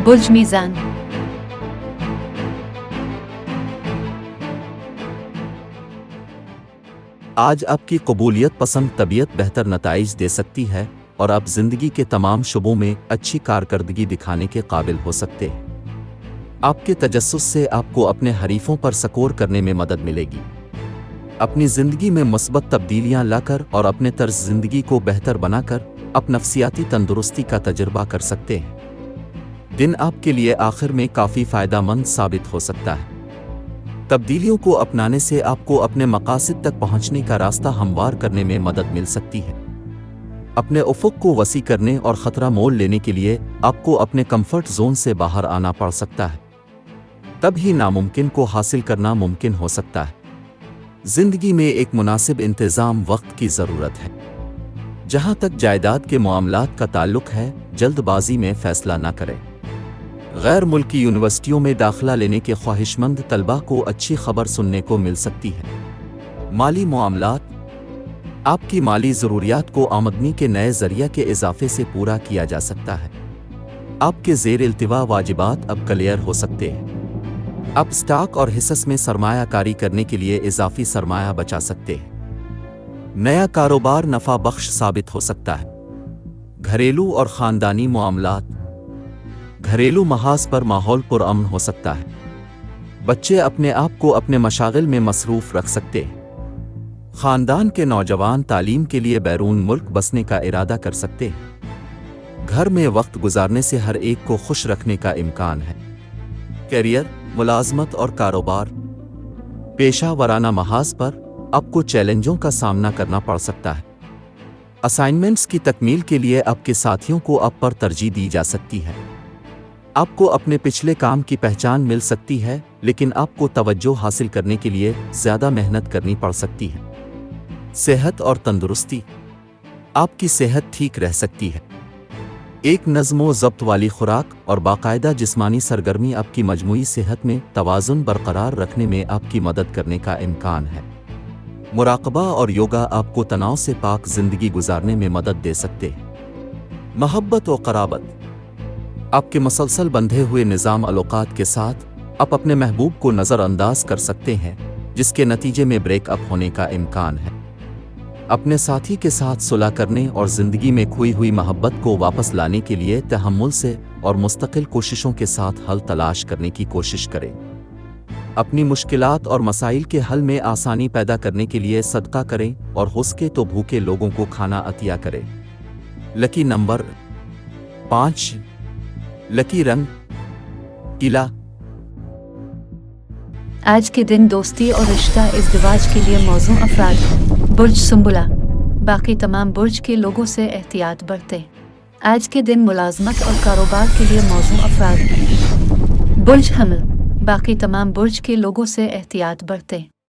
برج میزان۔ آج آپ کی قبولیت پسند طبیعت بہتر نتائج دے سکتی ہے اور آپ زندگی کے تمام شعبوں میں اچھی کارکردگی دکھانے کے قابل ہو سکتے ہیں۔ آپ کے تجسس سے آپ کو اپنے حریفوں پر سکور کرنے میں مدد ملے گی۔ اپنی زندگی میں مثبت تبدیلیاں لا کر اور اپنے طرز زندگی کو بہتر بنا کر آپ نفسیاتی تندرستی کا تجربہ کر سکتے ہیں۔ دن آپ کے لیے آخر میں کافی فائدہ مند ثابت ہو سکتا ہے۔ تبدیلیوں کو اپنانے سے آپ کو اپنے مقاصد تک پہنچنے کا راستہ ہموار کرنے میں مدد مل سکتی ہے۔ اپنے افق کو وسیع کرنے اور خطرہ مول لینے کے لیے آپ کو اپنے کمفرٹ زون سے باہر آنا پڑ سکتا ہے۔ تب ہی ناممکن کو حاصل کرنا ممکن ہو سکتا ہے۔ زندگی میں ایک مناسب انتظام وقت کی ضرورت ہے۔ جہاں تک جائیداد کے معاملات کا تعلق ہے، جلد بازی میں فیصلہ نہ کریں۔ غیر ملکی یونیورسٹیوں میں داخلہ لینے کے خواہش مند طلباء کو اچھی خبر سننے کو مل سکتی ہے۔ مالی معاملات، آپ کی مالی ضروریات کو آمدنی کے نئے ذریعہ کے اضافے سے پورا کیا جا سکتا ہے۔ آپ کے زیر التوا واجبات اب کلیئر ہو سکتے ہیں۔ آپ اسٹاک اور حصص میں سرمایہ کاری کرنے کے لیے اضافی سرمایہ بچا سکتے ہیں۔ نیا کاروبار نفع بخش ثابت ہو سکتا ہے۔ گھریلو اور خاندانی معاملات، گھریلو محاذ پر ماحول پرامن ہو سکتا ہے۔ بچے اپنے آپ کو اپنے مشاغل میں مصروف رکھ سکتے ہیں۔ خاندان کے نوجوان تعلیم کے لیے بیرون ملک بسنے کا ارادہ کر سکتے ہیں۔ گھر میں وقت گزارنے سے ہر ایک کو خوش رکھنے کا امکان ہے۔ کیریئر، ملازمت اور کاروبار، پیشہ ورانہ محاذ پر آپ کو چیلنجوں کا سامنا کرنا پڑ سکتا ہے۔ اسائنمنٹس کی تکمیل کے لیے آپ کے ساتھیوں کو آپ پر ترجیح دی جا سکتی ہے۔ آپ کو اپنے پچھلے کام کی پہچان مل سکتی ہے، لیکن آپ کو توجہ حاصل کرنے کے لیے زیادہ محنت کرنی پڑ سکتی ہے۔ صحت اور تندرستی، آپ کی صحت ٹھیک رہ سکتی ہے۔ ایک نظم و ضبط والی خوراک اور باقاعدہ جسمانی سرگرمی آپ کی مجموعی صحت میں توازن برقرار رکھنے میں آپ کی مدد کرنے کا امکان ہے۔ مراقبہ اور یوگا آپ کو تناؤ سے پاک زندگی گزارنے میں مدد دے سکتے ہیں۔ محبت و قرابت، آپ کے مسلسل بندھے ہوئے نظام الوقات کے ساتھ آپ اپنے محبوب کو نظر انداز کر سکتے ہیں، جس کے نتیجے میں بریک اپ ہونے کا امکان ہے۔ اپنے ساتھی کے ساتھ صلح کرنے اور زندگی میں کھوئی ہوئی محبت کو واپس لانے کے لیے تحمل سے اور مستقل کوششوں کے ساتھ حل تلاش کرنے کی کوشش کریں۔ اپنی مشکلات اور مسائل کے حل میں آسانی پیدا کرنے کے لیے صدقہ کریں اور ہو سکے تو بھوکے لوگوں کو کھانا عطیہ کریں۔ لکی نمبر 5، لکی رنگ پیلا۔ آج کے دن دوستی اور رشتہ ازدواج کے لیے موزوں افراد۔ برج سنبلہ، باقی تمام برج کے لوگوں سے احتیاط برتیں۔ آج کے دن ملازمت اور کاروبار کے لیے موزوں افراد۔ برج حمل، باقی تمام برج کے لوگوں سے احتیاط برتیں۔